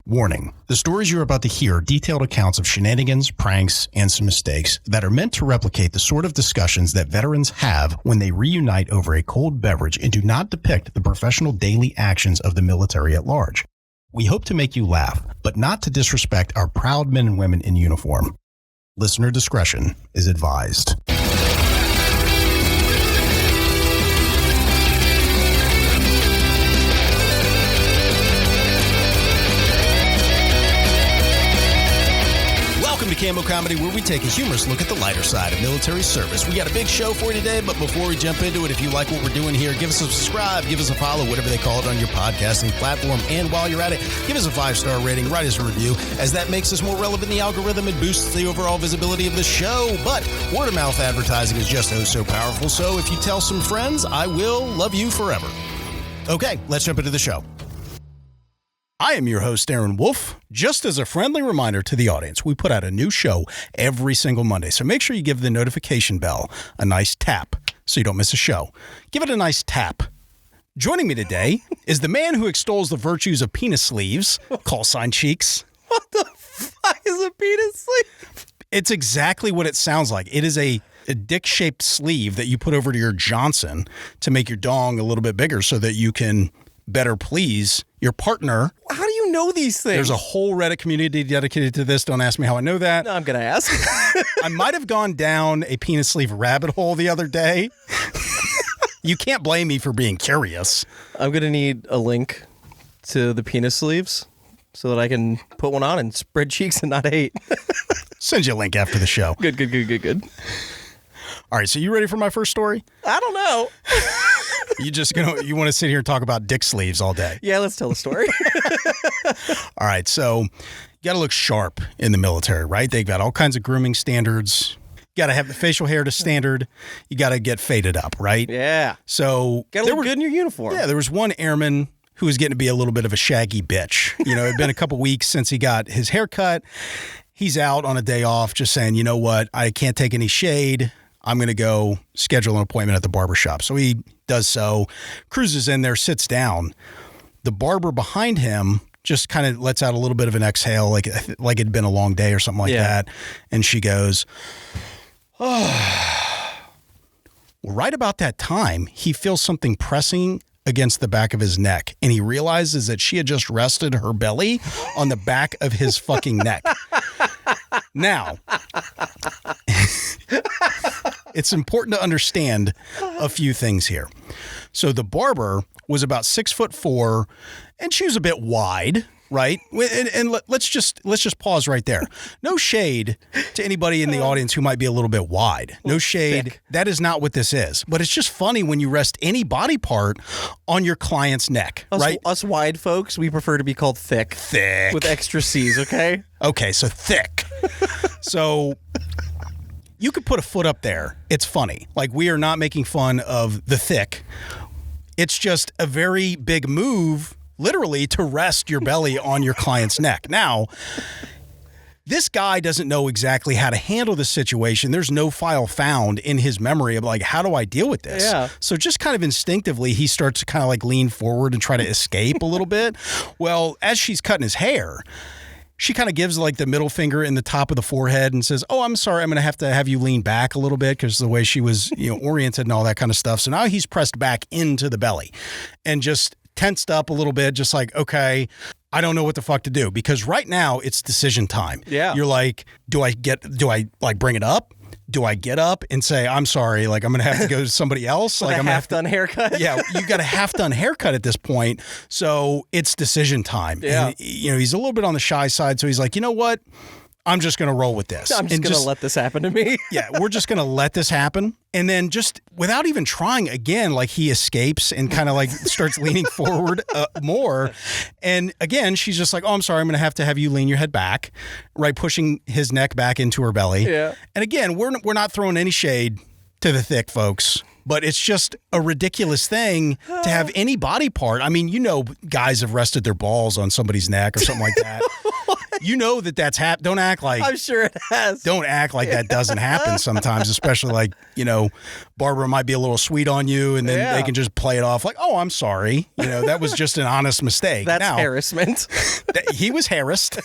Warning, the stories you're about to hear are detailed accounts of shenanigans, pranks, and some mistakes that are meant to replicate the sort of discussions that veterans have when they reunite over a cold beverage and do not depict the professional daily actions of the military at large. We hope to make you laugh, but not to disrespect our proud men and women in uniform. Listener discretion is advised. Welcome to Cammo Comedy, where we take a humorous look at the lighter side of military service. We got a big show for you today, but before we jump into it, if you like what we're doing here, give us a subscribe, give us a follow, whatever they call it on your podcasting platform. And while you're at it, give us a 5-star rating, write us a review, as that makes us more relevant in the algorithm and boosts the overall visibility of the show. But word-of-mouth advertising is just so powerful, so if you tell some friends, I will love you forever. Okay, let's jump into the show. I am your host, Aaron Wolf. Just as a friendly reminder to the audience, we put out a new show every single Monday, so make sure you give the notification bell a nice tap so you don't miss a show. Give it a nice tap. Joining me today is the man who extols the virtues of penis sleeves, call sign cheeks. What the fuck is a penis sleeve? It's exactly what it sounds like. It is a dick-shaped sleeve that you put over to your Johnson to make your dong a little bit bigger so that you can better please your partner. How do you know these things? There's a whole Reddit community dedicated to this. Don't ask me how I know that. No, I'm going to ask. I might have gone down a penis sleeve rabbit hole the other day. You can't blame me for being curious. I'm going to need a link to the penis sleeves so that I can put one on and spread cheeks and not hate. Send you a link after the show. Good. All right, so you ready for my first story? I don't know. You want to sit here and talk about dick sleeves all day? Yeah, let's tell the story. All right, so you got to look sharp in the military, right? They've got all kinds of grooming standards. You got to have the facial hair to standard. You got to get faded up, right? Yeah. So got to look good in your uniform. Yeah, there was one airman who was getting to be a little bit of a shaggy bitch. You know, it had been a couple weeks since he got his hair cut. He's out on a day off just saying, you know what, I can't take any shade. I'm going to go schedule an appointment at the barbershop. So he does so, cruises in there, sits down. The barber behind him just kind of lets out a little bit of an exhale, like it'd been a long day or something like that. And she goes, oh. Well, right about that time, he feels something pressing against the back of his neck. And he realizes that she had just rested her belly on the back of his fucking neck. Now, it's important to understand a few things here. So the barber was about 6'4", and she was a bit wide, right? And let's just pause right there. No shade to anybody in the audience who might be a little bit wide. No shade. Thick. That is not what this is. But it's just funny when you rest any body part on your client's neck, right? Us wide folks, we prefer to be called thick. Thick. With extra C's, okay? Okay, so thick. So you could put a foot up there. It's funny. Like, we are not making fun of the thick. It's just a very big move, literally, to rest your belly on your client's neck. Now, this guy doesn't know exactly how to handle the situation. There's no file found in his memory of, like, how do I deal with this? Yeah. So just kind of instinctively, he starts to kind of like lean forward and try to escape a little bit. Well, as she's cutting his hair, she kind of gives like the middle finger in the top of the forehead and says, oh, I'm sorry, I'm going to have you lean back a little bit because the way she was, oriented and all that kind of stuff. So now he's pressed back into the belly and just tensed up a little bit, just like, okay, I don't know what the fuck to do, because right now it's decision time. Yeah. You're like, do I bring it up? Do I get up and say, I'm sorry, like I'm going to have to go to somebody else? Like I'm a half-done haircut? Yeah, you got a half-done haircut at this point, so it's decision time. Yeah. And, he's a little bit on the shy side, so he's like, you know what? I'm just going to roll with this. I'm just going to let this happen to me. Yeah, we're just going to let this happen. And then just without even trying again, like he escapes and kind of like starts leaning forward more. And again, she's just like, oh, I'm sorry, I'm going to have you lean your head back, right? Pushing his neck back into her belly. Yeah. And again, we're not throwing any shade to the thick folks, but it's just a ridiculous thing to have any body part. I mean, guys have rested their balls on somebody's neck or something like that. You know that's happened. Don't act like I'm sure it has. Don't act like that doesn't happen sometimes, especially like, Barbara might be a little sweet on you and then they can just play it off like, oh, I'm sorry. That was just an honest mistake. That's harassment. He was harassed.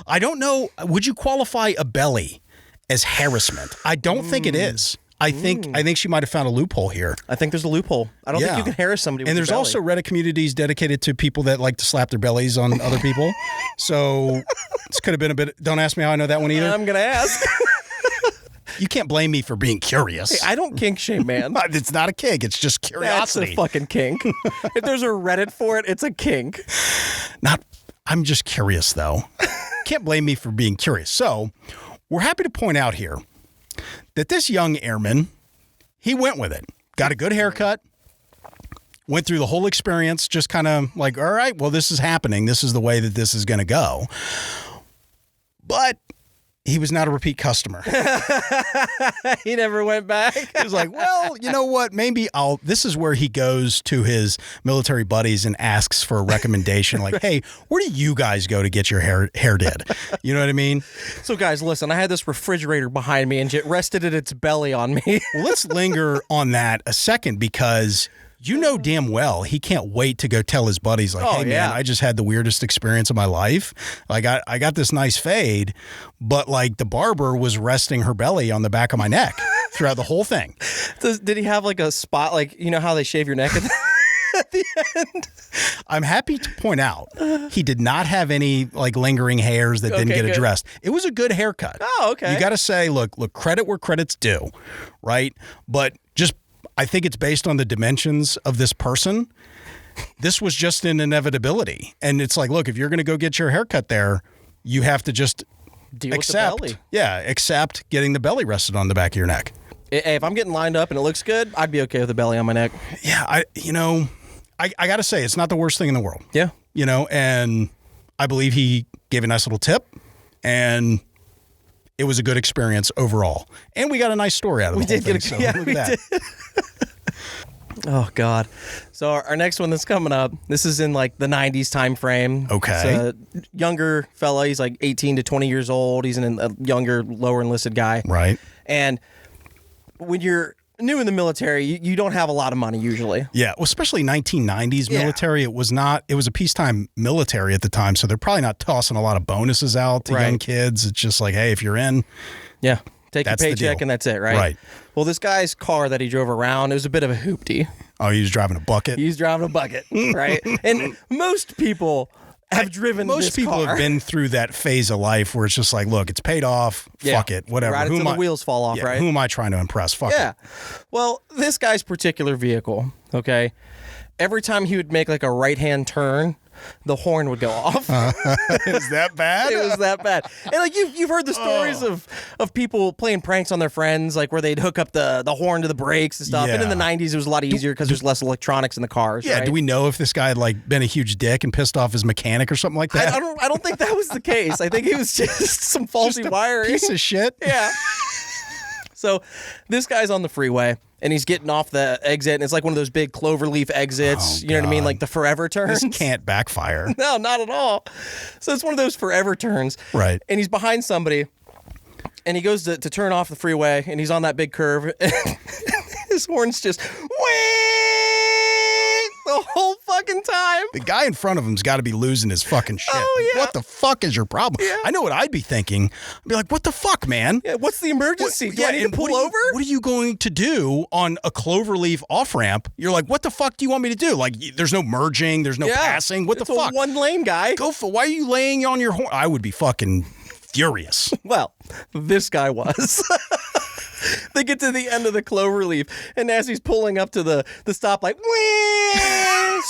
I don't know. Would you qualify a belly as harassment? I don't think it is. I think she might have found a loophole here. I think there's a loophole. I don't think you can harass somebody with And there's your belly. also Reddit communities dedicated to people that like to slap their bellies on other people. So this could have been a bit. Don't ask me how I know that one either. I'm going to ask. You can't blame me for being curious. Hey, I don't kink shame, man. It's not a kink. It's just curiosity. That's a fucking kink. If there's a Reddit for it, it's a kink. I'm just curious, though. Can't blame me for being curious. So we're happy to point out here that this young airman, he went with it. Got a good haircut. Went through the whole experience, just kind of like, all right, well, this is happening. This is the way that this is going to go. But he was not a repeat customer. He never went back. He was like, well, you know what? Maybe this is where he goes to his military buddies and asks for a recommendation. Like, hey, where do you guys go to get your hair did? You know what I mean? So guys, listen, I had this refrigerator behind me and it rested at its belly on me. Well, let's linger on that a second because you know damn well he can't wait to go tell his buddies like, hey man, I just had the weirdest experience of my life. Like I got this nice fade, but like the barber was resting her belly on the back of my neck throughout the whole thing. Did he have like a spot, like, you know how they shave your neck at the end? I'm happy to point out he did not have any like lingering hairs that didn't get addressed. It was a good haircut. Oh, okay. You got to say, look, credit where credit's due, right? But I think it's based on the dimensions of this person. This was just an inevitability. And it's like, look, if you're going to go get your haircut there, you have to just accept. With the belly. Yeah, accept getting the belly rested on the back of your neck. Hey, if I'm getting lined up and it looks good, I'd be okay with the belly on my neck. Yeah, I got to say, it's not the worst thing in the world. Yeah. And I believe he gave a nice little tip and it was a good experience overall. And we got a nice story out of it. We did get a look at that. Oh, God. So our next one that's coming up, this is in like the 90s time frame. Okay. It's a younger fella. He's like 18 to 20 years old. He's a younger, lower enlisted guy. Right. And when you're new in the military, you don't have a lot of money usually. Yeah, well, especially 1990s military. It was a peacetime military at the time, so they're probably not tossing a lot of bonuses out to young kids. It's just like, hey, if you're in, take your paycheck and that's it, right? Right. Well, this guy's car that he drove around, it was a bit of a hoopty. Oh, he was driving a bucket? He's driving a bucket, right? And most people have driven this car. Most people have been through that phase of life where it's just like, look, it's paid off. Fuck it. Whatever. Right until the wheels fall off, right? Who am I trying to impress? Fuck it. Well, this guy's particular vehicle, okay, every time he would make like a right-hand turn, the horn would go off. Is that bad? It was that bad. And like you've heard the stories of people playing pranks on their friends, like where they'd hook up the horn to the brakes and stuff. And in the 90s, it was a lot easier because there's less electronics in the cars. Yeah. Right? Do we know if this guy had like been a huge dick and pissed off his mechanic or something like that? I don't think that was the case. I think it was just some faulty wiring. Piece of shit. Yeah. So this guy's on the freeway and he's getting off the exit and it's like one of those big cloverleaf exits. You know what I mean? Like the forever turns. This can't backfire. No, not at all. So it's one of those forever turns. Right. And he's behind somebody and he goes to turn off the freeway and he's on that big curve. His horn's just the whole fucking time. The guy in front of him's got to be losing his fucking shit. Oh, yeah. What the fuck is your problem? Yeah. I know what I'd be thinking. I'd be like, what the fuck, man? Yeah, what's the emergency? Do I need to pull over? What are you going to do on a cloverleaf off-ramp? You're like, what the fuck do you want me to do? Like, there's no merging. There's no passing. What the fuck? It's a one-lane guy. Why are you laying on your horn? I would be fucking furious. Well, this guy was. They get to the end of the cloverleaf, and as he's pulling up to the stoplight,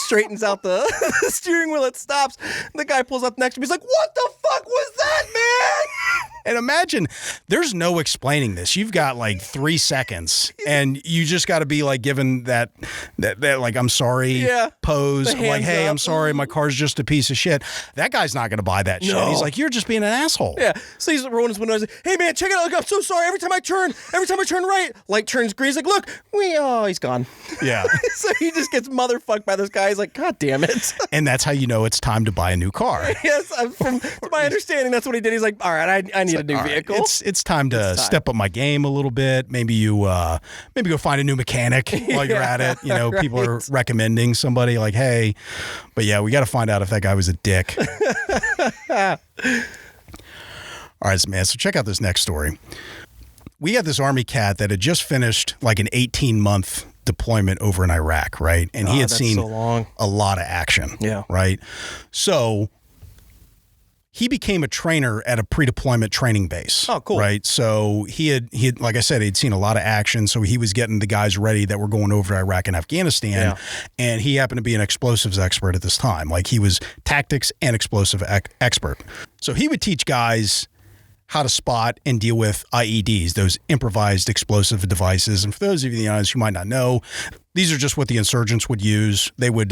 straightens out the steering wheel, it stops. The guy pulls up next to me. He's like, what the fuck was that, man? And imagine there's no explaining this. You've got like 3 seconds and you just got to be like given that like, I'm sorry pose. Like, hey, I'm sorry. My car's just a piece of shit. That guy's not going to buy that shit. He's like, you're just being an asshole. Yeah. So he's rolling his window. He's like, hey man, check it out. Look, I'm so sorry. Every time I turn right, light turns green. He's like, look, he's gone. Yeah. So he just gets motherfucked by this guy. He's like, God damn it. And that's how you know it's time to buy a new car. Yes. To my understanding, that's what he did. He's like, all right, I need a new vehicle. It's time to step up my game a little bit. Maybe you go find a new mechanic while you're at it. You know, people are recommending somebody like, hey, but yeah, we got to find out if that guy was a dick. All right, man. So check out this next story. We had this Army cat that had just finished like an 18-month deployment over in Iraq, right? And he had seen a lot of action. Yeah. Right. So he became a trainer at a pre-deployment training base. Oh, cool. Right. So he had, like I said, he'd seen a lot of action. So he was getting the guys ready that were going over to Iraq and Afghanistan. Yeah. And he happened to be an explosives expert at this time. Like he was tactics and explosive expert. So he would teach guys how to spot and deal with IEDs, those improvised explosive devices. And for those of you in the audience who might not know, these are just what the insurgents would use. They would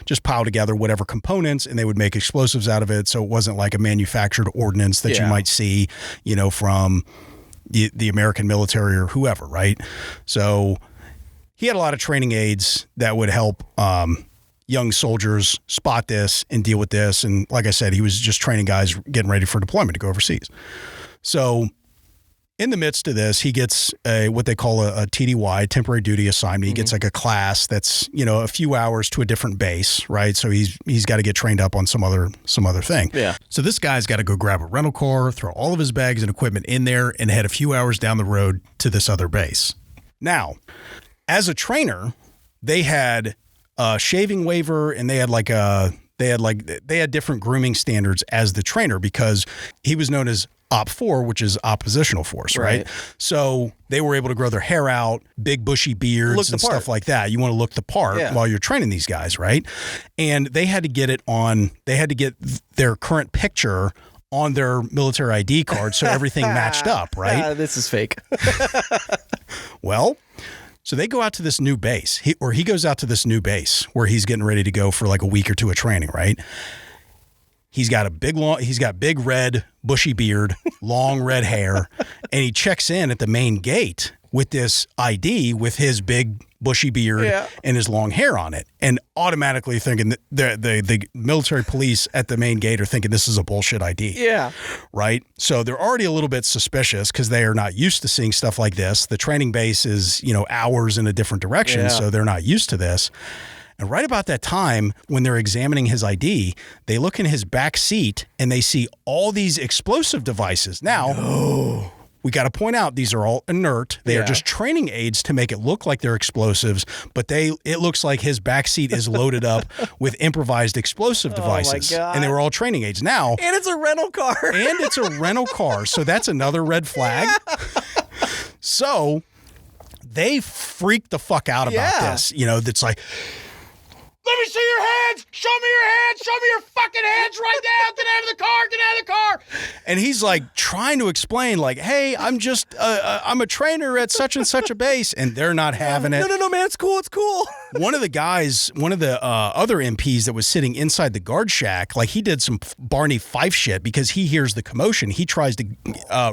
just pile together whatever components and they would make explosives out of it. So it wasn't like a manufactured ordnance that you might see, you know, from the American military or whoever, right? So he had a lot of training aids that would help young soldiers spot this and deal with this. And like I said, he was just training guys getting ready for deployment to go overseas. So in the midst of this, he gets what they call a TDY, temporary duty assignment. He gets like a class that's, you know, a few hours to a different base, right? So he's got to get trained up on some other thing. Yeah. So this guy's got to go grab a rental car, throw all of his bags and equipment in there, and head a few hours down the road to this other base. Now, as a trainer, they had a shaving waiver, and they had different grooming standards as the trainer because he was known as Op 4, which is oppositional force, right? So they were able to grow their hair out, big bushy beards and stuff like that. You want to look the part while you're training these guys, right? And they had to get their current picture on their military ID card so everything matched up, right? This is fake. Well, so they go out to this new base, he goes out to this new base where he's getting ready to go for like a week or two of training, right? He's got big red bushy beard, long red hair, and he checks in at the main gate with this ID with his big bushy beard and his long hair on it, and automatically thinking that the military police at the main gate are thinking this is a bullshit ID. Yeah. Right? So they're already a little bit suspicious because they are not used to seeing stuff like this. The training base is, you know, hours in a different direction, so they're not used to this. And right about that time, when they're examining his ID, they look in his back seat and they see all these explosive devices. Now, we got to point out these are all inert. They are just training aids to make it look like they're explosives, but it looks like his back seat is loaded up with improvised explosive devices. Oh my God. And they were all training aids. Now, and it's a rental car. So that's another red flag. So they freaked the fuck out about this. You know, it's like, let me see your hands. Show me your hands. Show me your fucking hands right now. Get out of the car. Get out of the car. And he's like trying to explain like, hey, I'm just, I'm a trainer at such and such a base. And they're not having it. No, man. It's cool. One of the other MPs that was sitting inside the guard shack, like he did some Barney Fife shit because he hears the commotion. He tries to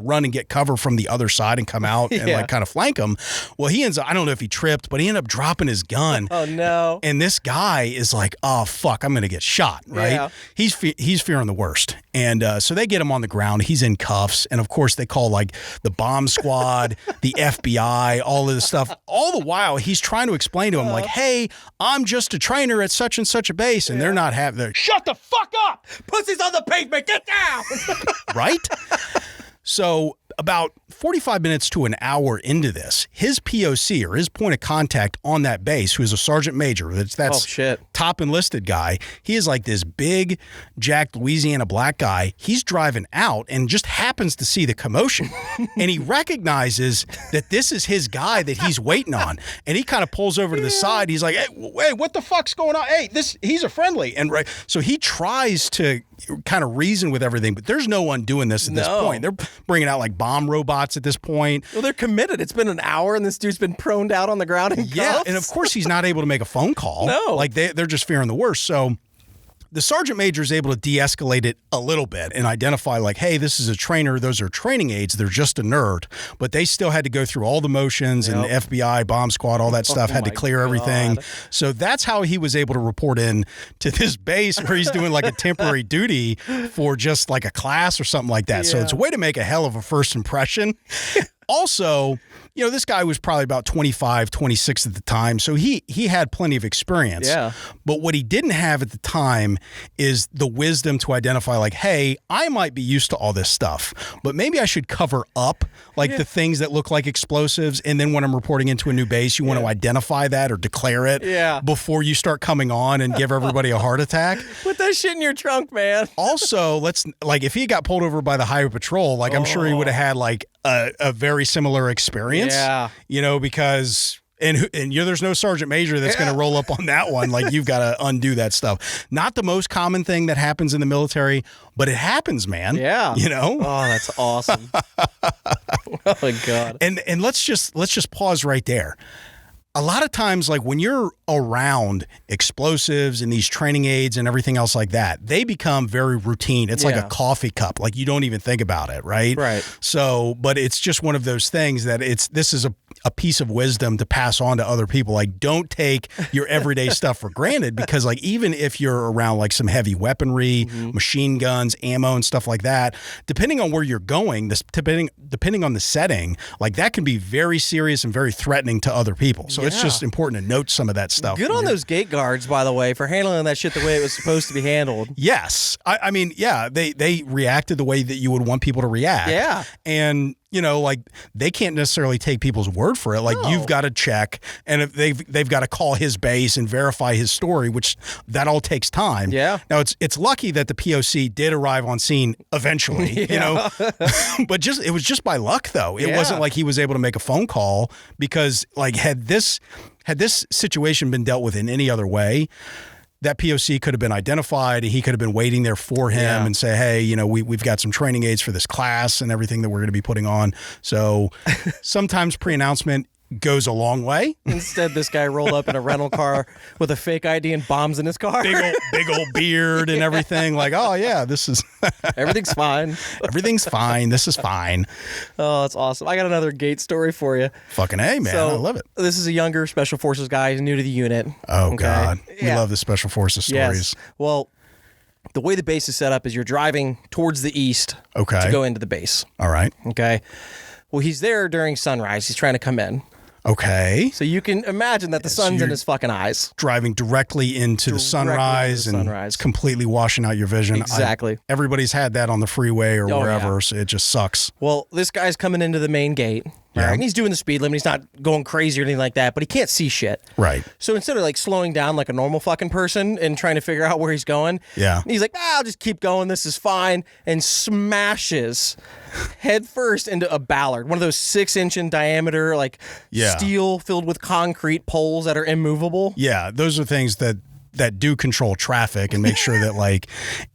run and get cover from the other side and come out and like kind of flank him. Well, he ends up, I don't know if he tripped, but he ended up dropping his gun. Oh, no. And this guy is like, oh, fuck, I'm going to get shot, right? Yeah. He's fearing the worst. And so they get him on the ground. He's in cuffs. And, of course, they call, like, the bomb squad, the FBI, all of this stuff. All the while, he's trying to explain to him, like, hey, I'm just a trainer at such and such a base. And they're not having... Shut the fuck up! Pussy's on the pavement. Get down! Right? So about 45 minutes to an hour into this, his POC, or his point of contact on that base, who's a sergeant major, that's top enlisted guy. He is like this big, jacked Louisiana black guy. He's driving out and just happens to see the commotion. And he recognizes that this is his guy that he's waiting on. And he kind of pulls over to the side. He's like, hey, wait, what the fuck's going on? Hey, he's a friendly. And so he tries to kind of reason with everything, but there's no one doing this at this point. They're bringing out like bomb robots at this point. Well, they're committed. It's been an hour and this dude's been proned out on the ground in cuffs. And of course he's not able to make a phone call. No. Like they're just fearing the worst. So the sergeant major is able to de-escalate it a little bit and identify like, hey, this is a trainer. Those are training aides. They're just inert, but they still had to go through all the motions and the FBI, bomb squad, all that stuff had to clear everything. So that's how he was able to report in to this base where he's doing like a temporary duty for just like a class or something like that. So it's a way to make a hell of a first impression. Also, you know, this guy was probably about 25, 26 at the time, so he had plenty of experience. Yeah. But what he didn't have at the time is the wisdom to identify like, hey, I might be used to all this stuff, but maybe I should cover up like the things that look like explosives, and then when I'm reporting into a new base, you want to identify that or declare it before you start coming on and give everybody a heart attack. Put that shit in your trunk, man. Also, if he got pulled over by the highway patrol, like I'm sure he would have had like a very similar experience. Yeah. You know, because there's no sergeant major that's going to roll up on that one. Like you've got to undo that stuff. Not the most common thing that happens in the military, but it happens, man. Yeah. You know? Oh, that's awesome. Oh my God. And let's just pause right there. A lot of times, like when you're around explosives and these training aids and everything else like that, they become very routine. It's like a coffee cup. Like you don't even think about it, right? Right. So, but it's just one of those things that this is a piece of wisdom to pass on to other people. Like don't take your everyday stuff for granted, because like even if you're around like some heavy weaponry, machine guns, ammo and stuff like that, depending on where you're going, depending on the setting, like that can be very serious and very threatening to other people. So it's just important to note some of that stuff. Good on those gate guards, by the way, for handling that shit the way it was supposed to be handled. Yes. I mean, yeah, they reacted the way that you would want people to react. Yeah. And you know, like they can't necessarily take people's word for it. Like you've got to check, and if they've got to call his base and verify his story, which that all takes time. Yeah. Now it's lucky that the POC did arrive on scene eventually, you know, but it was just by luck though. It wasn't like he was able to make a phone call, because like had this situation been dealt with in any other way, that POC could have been identified, and he could have been waiting there for him and say, hey, you know, we've got some training aids for this class and everything that we're going to be putting on. So sometimes pre-announcement goes a long way. Instead, this guy rolled up in a rental car with a fake ID and bombs in his car. Big old beard and everything. Like, oh yeah, this is everything's fine. Everything's fine. This is fine. Oh, that's awesome. I got another gate story for you. Fucking A, man. I love it. This is a younger Special Forces guy. He's new to the unit. Oh, God. We love the Special Forces stories. Yes. Well, the way the base is set up is you're driving towards the east to go into the base. All right. Okay. Well, he's there during sunrise. He's trying to come in. Okay. So you can imagine that the sun's in his fucking eyes. Driving directly into the sunrise and it's completely washing out your vision. Exactly. Everybody's had that on the freeway or wherever, so it just sucks. Well, this guy's coming into the main gate. Yeah. Right? And he's doing the speed limit. He's not going crazy or anything like that, but he can't see shit. Right. So instead of like slowing down like a normal fucking person and trying to figure out where he's going, he's like, I'll just keep going. This is fine. And smashes head first into a ballard, one of those 6-inch in diameter, like steel filled with concrete poles that are immovable. Yeah. Those are things that do control traffic and make sure that like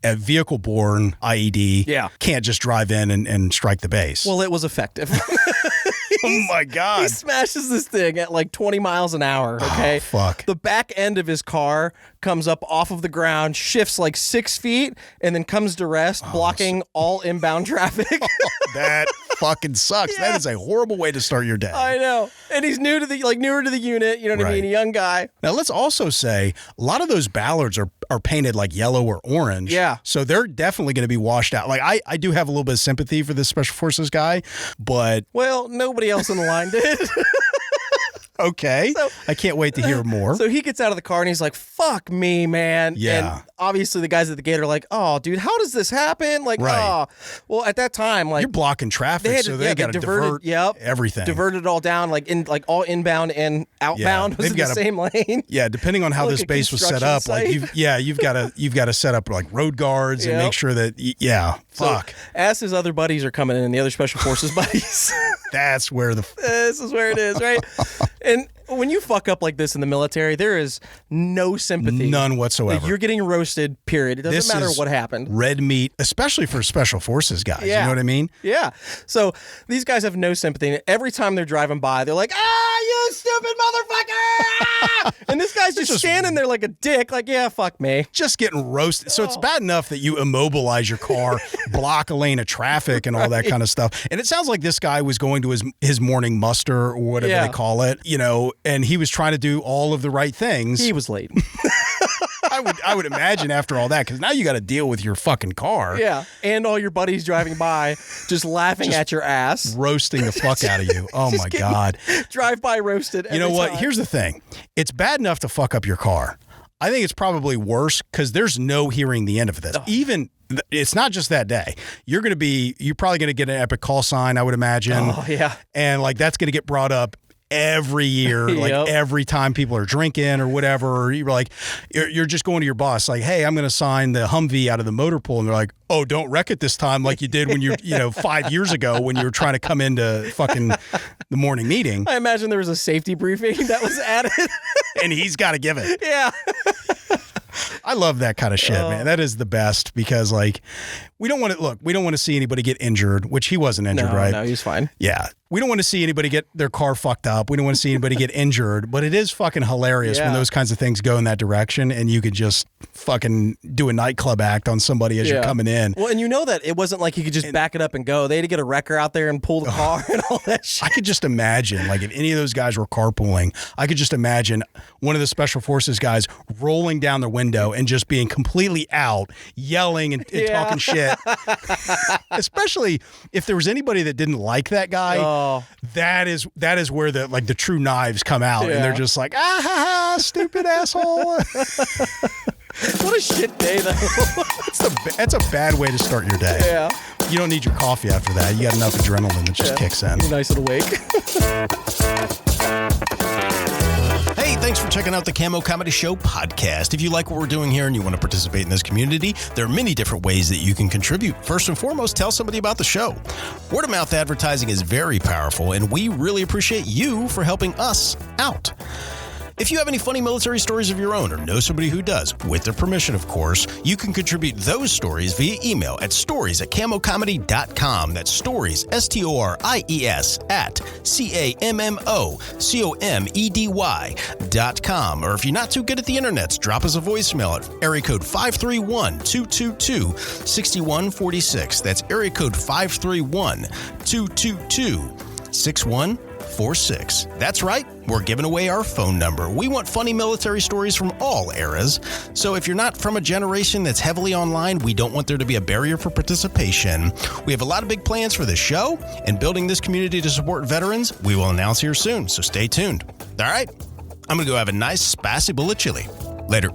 a vehicle-borne IED can't just drive in and strike the base. Well, it was effective. Oh my God. He smashes this thing at like 20 miles an hour, okay? Oh, fuck. The back end of his car comes up off of the ground, shifts like 6 feet, and then comes to rest, blocking all inbound traffic. That fucking sucks. That is a horrible way to start your day. I know. And he's newer to the unit, you know what I mean? A young guy. Now, let's also say a lot of those ballards are painted like yellow or orange. Yeah. So they're definitely going to be washed out. Like I do have a little bit of sympathy for this Special Forces guy, but well, nobody else in the line did. Okay. So, I can't wait to hear more. So he gets out of the car and he's like, fuck me, man. Yeah. And obviously the guys at the gate are like, oh, dude, how does this happen? Like, right. Oh. Well, at that time, like. You're blocking traffic, so they got to divert everything. Diverted it all down, like all inbound and outbound was in the same lane. Yeah, depending on how this base was set up, like you've got to set up like road guards and make sure that, fuck. So, as his other buddies are coming in, the other special forces buddies. That's where this is where it is, right? And when you fuck up like this in the military, there is no sympathy. None whatsoever. Like, you're getting roasted, period. It doesn't matter what happened. Red meat, especially for special forces guys. Yeah. You know what I mean? Yeah. So these guys have no sympathy. And every time they're driving by, they're like, you stupid motherfucker! And this guy's just standing there like a dick, like, yeah, fuck me. Just getting roasted. So it's bad enough that you immobilize your car, block a lane of traffic and all that kind of stuff. And it sounds like this guy was going to his morning muster or whatever they call it, and he was trying to do all of the right things. He was late. I would imagine after all that, because now you got to deal with your fucking car. Yeah, and all your buddies driving by, just laughing at your ass. Roasting the fuck out of you. Oh my God. Drive-by roasted every You know what? time. Here's the thing. It's bad enough to fuck up your car. I think it's probably worse because there's no hearing the end of this. Even it's not just that day. You're probably going to get an epic call sign, I would imagine. Oh, yeah. And like that's going to get brought up every year, like every time people are drinking or whatever, or you're just going to your boss like, hey, I'm going to sign the Humvee out of the motor pool. And they're like, oh, don't wreck it this time like you did when you 5 years ago when you were trying to come into fucking the morning meeting. I imagine there was a safety briefing that was added. And he's got to give it. Yeah. I love that kind of shit, man. That is the best because like we don't want to see anybody get injured, which he wasn't injured, right? No, he's fine. Yeah. We don't want to see anybody get their car fucked up. We don't want to see anybody get injured, but it is fucking hilarious when those kinds of things go in that direction and you could just fucking do a nightclub act on somebody as you're coming in. Well, and you know that it wasn't like you could just back it up and go. They had to get a wrecker out there and pull the car and all that shit. I could just imagine, like if any of those guys were carpooling, I could just imagine one of the special forces guys rolling down the window and just being completely out, yelling and talking shit. Especially if there was anybody that didn't like that guy. That is where the true knives come out and they're just like, stupid asshole. What a shit day though. That's a bad way to start your day. Yeah. You don't need your coffee after that. You got enough adrenaline that just kicks in. You're nice and awake. Hey, thanks for checking out the Cammo Comedy Show Podcast. If you like what we're doing here and you want to participate in this community, there are many different ways that you can contribute. First and foremost, tell somebody about the show. Word of mouth advertising is very powerful, and we really appreciate you for helping us out. If you have any funny military stories of your own or know somebody who does, with their permission, of course, you can contribute those stories via email at stories@cammocomedy.com. That's stories, STORIES, at CAMMOCOMEDY.com. Or if you're not too good at the internets, drop us a voicemail at area code 531-222-6146. That's area code 531-222-6146. That's right, we're giving away our phone number. We want funny military stories from all eras. So if you're not from a generation that's heavily online, we don't want there to be a barrier for participation. We have a lot of big plans for this show, and building this community to support veterans, we will announce here soon, so stay tuned. All right, I'm going to go have a nice spicy bowl of chili. Later.